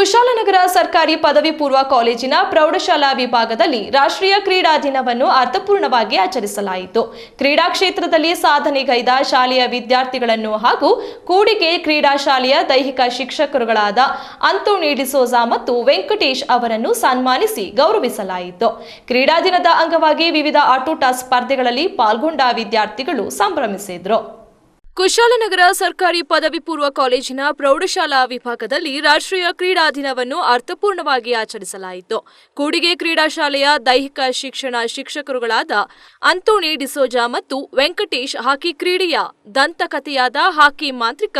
ಕುಶಾಲನಗರ ಸರ್ಕಾರಿ ಪದವಿ ಪೂರ್ವ ಕಾಲೇಜಿನ ಪ್ರೌಢಶಾಲಾ ವಿಭಾಗದಲ್ಲಿ ರಾಷ್ಟ್ರೀಯ ಕ್ರೀಡಾ ದಿನವನ್ನು ಅರ್ಥಪೂರ್ಣವಾಗಿ ಆಚರಿಸಲಾಯಿತು. ಕ್ರೀಡಾ ಕ್ಷೇತ್ರದಲ್ಲಿ ಸಾಧನೆಗೈದ ಶಾಲೆಯ ವಿದ್ಯಾರ್ಥಿಗಳನ್ನು ಹಾಗೂ ಕೂಡಿಗೆ ಕ್ರೀಡಾ ಶಾಲೆಯ ದೈಹಿಕ ಶಿಕ್ಷಕರುಗಳಾದ ಅಂತೋನಿ ಡಿಸೋಜಾ ಮತ್ತು ವೆಂಕಟೇಶ್ ಅವರನ್ನು ಸನ್ಮಾನಿಸಿ ಗೌರವಿಸಲಾಯಿತು. ಕ್ರೀಡಾ ದಿನದ ಅಂಗವಾಗಿ ವಿವಿಧ ಆಟೋಟ ಸ್ಪರ್ಧೆಗಳಲ್ಲಿ ಪಾಲ್ಗೊಂಡ ವಿದ್ಯಾರ್ಥಿಗಳು ಸಂಭ್ರಮಿಸಿದರು. ಕುಶಾಲನಗರ ಸರ್ಕಾರಿ ಪದವಿ ಪೂರ್ವ ಕಾಲೇಜಿನ ಪ್ರೌಢಶಾಲಾ ವಿಭಾಗದಲ್ಲಿ ರಾಷ್ಟ್ರೀಯ ಕ್ರೀಡಾ ದಿನವನ್ನು ಅರ್ಥಪೂರ್ಣವಾಗಿ ಆಚರಿಸಲಾಯಿತು. ಕೂಡಿಗೆ ಕ್ರೀಡಾ ಶಾಲೆಯ ದೈಹಿಕ ಶಿಕ್ಷಣ ಶಿಕ್ಷಕರುಗಳಾದ ಅಂತೋನಿ ಡಿಸೋಜಾ ಮತ್ತು ವೆಂಕಟೇಶ್ ಹಾಕಿ ಕ್ರೀಡೆಯ ದಂತಕಥೆಯಾದ ಹಾಕಿ ಮಾಂತ್ರಿಕ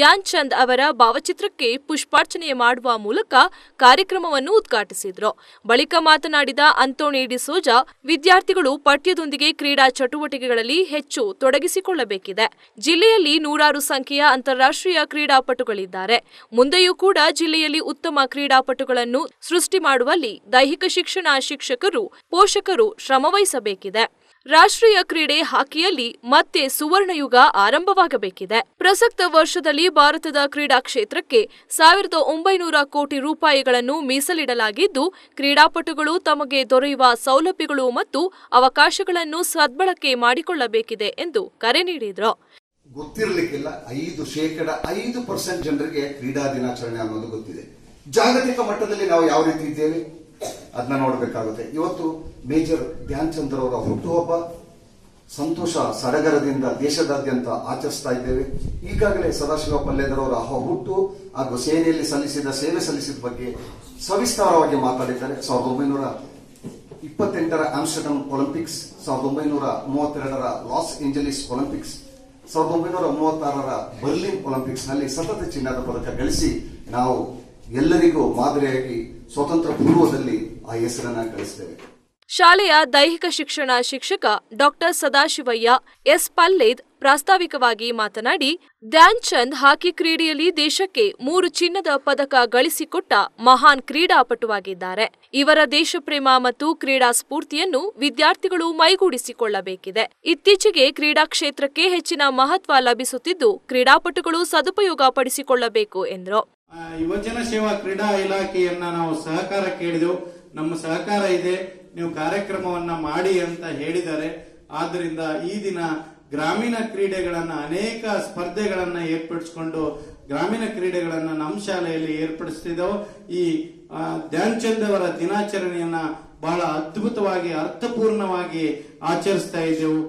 ಧ್ಯಾನ್ ಚಂದ್ ಅವರ ಭಾವಚಿತ್ರಕ್ಕೆ ಪುಷ್ಪಾರ್ಚನೆ ಮಾಡುವ ಮೂಲಕ ಕಾರ್ಯಕ್ರಮವನ್ನು ಉದ್ಘಾಟಿಸಿದರು. ಬಳಿಕ ಮಾತನಾಡಿದ ಅಂತೋನಿ ಡಿಸೋಜಾ, ವಿದ್ಯಾರ್ಥಿಗಳು ಪಠ್ಯದೊಂದಿಗೆ ಕ್ರೀಡಾ ಚಟುವಟಿಕೆಗಳಲ್ಲಿ ಹೆಚ್ಚು ತೊಡಗಿಸಿಕೊಳ್ಳಬೇಕಿದೆ. ಜಿಲ್ಲೆಯಲ್ಲಿ ನೂರಾರು ಸಂಖ್ಯೆಯ ಅಂತಾರಾಷ್ಟ್ರೀಯ ಕ್ರೀಡಾಪಟುಗಳಿದ್ದಾರೆ. ಮುಂದೆಯೂ ಕೂಡ ಜಿಲ್ಲೆಯಲ್ಲಿ ಉತ್ತಮ ಕ್ರೀಡಾಪಟುಗಳನ್ನು ಸೃಷ್ಟಿ ಮಾಡುವಲ್ಲಿ ದೈಹಿಕ ಶಿಕ್ಷಣ ಶಿಕ್ಷಕರು, ಪೋಷಕರು ಶ್ರಮವಹಿಸಬೇಕಿದೆ. ರಾಷ್ಟ್ರೀಯ ಕ್ರೀಡೆ ಹಾಕಿಯಲ್ಲಿ ಮತ್ತೆ ಸುವರ್ಣಯುಗ ಆರಂಭವಾಗಬೇಕಿದೆ. ಪ್ರಸಕ್ತ ವರ್ಷದಲ್ಲಿ ಭಾರತದ ಕ್ರೀಡಾ ಕ್ಷೇತ್ರಕ್ಕೆ 1900 ಕೋಟಿ ರೂಪಾಯಿಗಳನ್ನು ಮೀಸಲಿಡಲಾಗಿದ್ದು, ಕ್ರೀಡಾಪಟುಗಳು ತಮಗೆ ದೊರೆಯುವ ಸೌಲಭ್ಯಗಳು ಮತ್ತು ಅವಕಾಶಗಳನ್ನು ಸದ್ಬಳಕೆ ಮಾಡಿಕೊಳ್ಳಬೇಕಿದೆ ಎಂದು ಕರೆ ನೀಡಿದರು. ಗೊತ್ತಿರಲಿಕ್ಕಿಲ್ಲ, 5% ಜನರಿಗೆ ಕ್ರೀಡಾ ದಿನಾಚರಣೆ ಅನ್ನೋದು ಗೊತ್ತಿದೆ. ಜಾಗತಿಕ ಮಟ್ಟದಲ್ಲಿ ನಾವು ಯಾವ ರೀತಿ ಇದ್ದೇವೆ ಅದನ್ನ ನೋಡಬೇಕಾಗುತ್ತೆ. ಇವತ್ತು ಮೇಜರ್ ಧ್ಯಾನ್ ಚಂದ್ ಅವರ ಹುಟ್ಟುಹಬ್ಬ ಸಂತೋಷ ಸಡಗರದಿಂದ ದೇಶದಾದ್ಯಂತ ಆಚರಿಸ್ತಾ ಇದ್ದೇವೆ. ಈಗಾಗಲೇ ಸದಾಶಿವ ಪಲ್ಲೇದರವರ ಹುಟ್ಟು ಹಾಗೂ ಸೇನೆಯಲ್ಲಿ ಸೇವೆ ಸಲ್ಲಿಸಿದ ಬಗ್ಗೆ ಸವಿಸ್ತಾರವಾಗಿ ಮಾತಾಡಿದ್ದಾರೆ. 1928ರ ಆಮ್ಸ್ಟರ್ಡಮ್ ಒಲಿಂಪಿಕ್ಸ್, 1932ರ ಲಾಸ್ ಏಂಜಲೀಸ್ ಒಲಿಂಪಿಕ್ಸ್, 1936ರ ಬರ್ಲಿನ್ ಒಲಿಂಪಿಕ್ಸ್ ನಲ್ಲಿ ಸತತ ಚಿನ್ನದ ಪದಕ ಗಳಿಸಿ ನಾವು ಎಲ್ಲರಿಗೂ ಮಾದರಿಯಾಗಿ ಸ್ವತಂತ್ರ ಪೂರ್ವದಲ್ಲಿ ಆ ಹೆಸರನ್ನ ಗಳಿಸ್ತೇವೆ. ಶಾಲೆಯ ದೈಹಿಕ ಶಿಕ್ಷಣ ಶಿಕ್ಷಕ ಡಾಕ್ಟರ್ ಸದಾಶಿವಯ್ಯ ಎಸ್ ಪಲ್ಲೇದ್ ಪ್ರಾಸ್ತಾವಿಕವಾಗಿ ಮಾತನಾಡಿ, ಧ್ಯಾನ್ ಚಂದ್ ಹಾಕಿ ಕ್ರೀಡೆಯಲ್ಲಿ ದೇಶಕ್ಕೆ 3 ಚಿನ್ನದ ಪದಕ ಗಳಿಸಿಕೊಟ್ಟ ಮಹಾನ್ ಕ್ರೀಡಾಪಟುವಾಗಿದ್ದಾರೆ. ಇವರ ದೇಶಪ್ರೇಮ ಮತ್ತು ಕ್ರೀಡಾ ಸ್ಫೂರ್ತಿಯನ್ನು ವಿದ್ಯಾರ್ಥಿಗಳು ಮೈಗೂಡಿಸಿಕೊಳ್ಳಬೇಕಿದೆ. ಇತ್ತೀಚೆಗೆ ಕ್ರೀಡಾ ಕ್ಷೇತ್ರಕ್ಕೆ ಹೆಚ್ಚಿನ ಮಹತ್ವ ಲಭಿಸುತ್ತಿದ್ದು, ಕ್ರೀಡಾಪಟುಗಳು ಸದುಪಯೋಗ ಪಡಿಸಿಕೊಳ್ಳಬೇಕು ಎಂದರು. ಯುವಜನ ಸೇವಾ ಕ್ರೀಡಾ ಇಲಾಖೆಯನ್ನ ನಾವು ಸಹಕಾರ ಕೇಳಿದೆವು. ನಮ್ಮ ಸಹಕಾರ ಇದೆ, ನೀವು ಕಾರ್ಯಕ್ರಮವನ್ನ ಮಾಡಿ ಅಂತ ಹೇಳಿದ್ದಾರೆ. ಆದ್ದರಿಂದ ಈ ದಿನ ಗ್ರಾಮೀಣ ಕ್ರೀಡೆಗಳನ್ನ ಅನೇಕ ಸ್ಪರ್ಧೆಗಳನ್ನ ಏರ್ಪಡಿಸಿಕೊಂಡು ಗ್ರಾಮೀಣ ಕ್ರೀಡೆಗಳನ್ನ ನಮ್ಮ ಶಾಲೆಯಲ್ಲಿ ಏರ್ಪಡಿಸ್ತಿದ್ದೆವು. ಈ ಧ್ಯಾನ್ ಚಂದ್ ಅವರ ದಿನಾಚರಣೆಯನ್ನ ಬಹಳ ಅದ್ಭುತವಾಗಿ ಅರ್ಥಪೂರ್ಣವಾಗಿ ಆಚರಿಸ್ತಾ ಇದ್ದೆವು.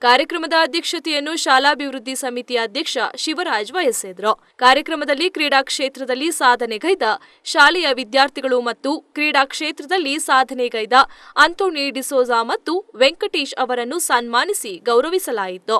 ಕಾರ್ಯಕ್ರಮದ ಅಧ್ಯಕ್ಷತೆಯನ್ನು ಶಾಲಾಭಿವೃದ್ಧಿ ಸಮಿತಿಯ ಅಧ್ಯಕ್ಷ ಶಿವರಾಜ್ ವಹಿಸಿದರು. ಕಾರ್ಯಕ್ರಮದಲ್ಲಿ ಕ್ರೀಡಾ ಕ್ಷೇತ್ರದಲ್ಲಿ ಸಾಧನೆಗೈದ ಶಾಲೆಯ ವಿದ್ಯಾರ್ಥಿಗಳು ಮತ್ತು ಕ್ರೀಡಾ ಕ್ಷೇತ್ರದಲ್ಲಿ ಸಾಧನೆಗೈದ ಅಂತೋನಿ ಡಿಸೋಜಾ ಮತ್ತು ವೆಂಕಟೇಶ್ ಅವರನ್ನು ಸನ್ಮಾನಿಸಿ ಗೌರವಿಸಲಾಯಿತು.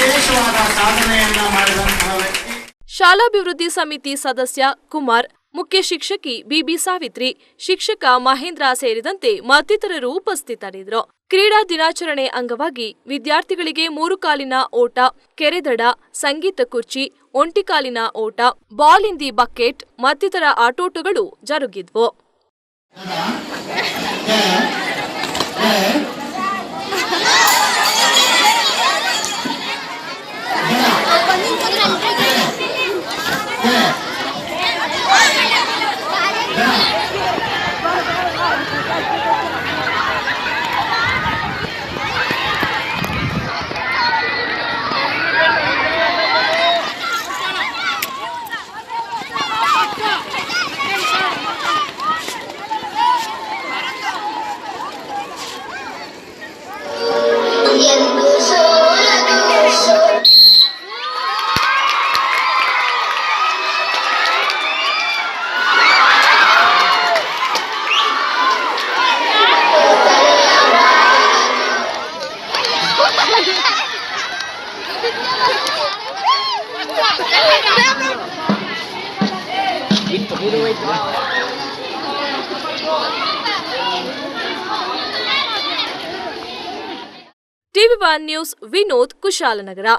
ವಿಶೇಷವಾದ ಸಾಧನೆಯನ್ನ ಮಾಡಿದಂತಹ ವ್ಯಕ್ತಿ ಶಾಲಾಭಿವೃದ್ಧಿ ಸಮಿತಿ ಸದಸ್ಯ ಕುಮಾರ್, ಮುಖ್ಯ ಶಿಕ್ಷಕಿ ಬಿಬಿ ಸಾವಿತ್ರಿ, ಶಿಕ್ಷಕ ಮಹೇಂದ್ರ ಸೇರಿದಂತೆ ಮತ್ತಿತರರು ಉಪಸ್ಥಿತರಿದ್ದರು. ಕ್ರೀಡಾ ದಿನಾಚರಣೆ ಅಂಗವಾಗಿ ವಿದ್ಯಾರ್ಥಿಗಳಿಗೆ 3 ಕಾಲಿನ ಓಟ, ಕೆರೆದಡ, ಸಂಗೀತ ಕುರ್ಚಿ, ಒಂಟಿಕಾಲಿನ ಓಟ, ಬಾಲ್ ಇನ್ ದಿ ಬಕೆಟ್ ಮತ್ತಿತರ ಆಟೋಟಗಳು ಜರುಗಿದ್ವು. TV1 news Vinod, Kushalnagar.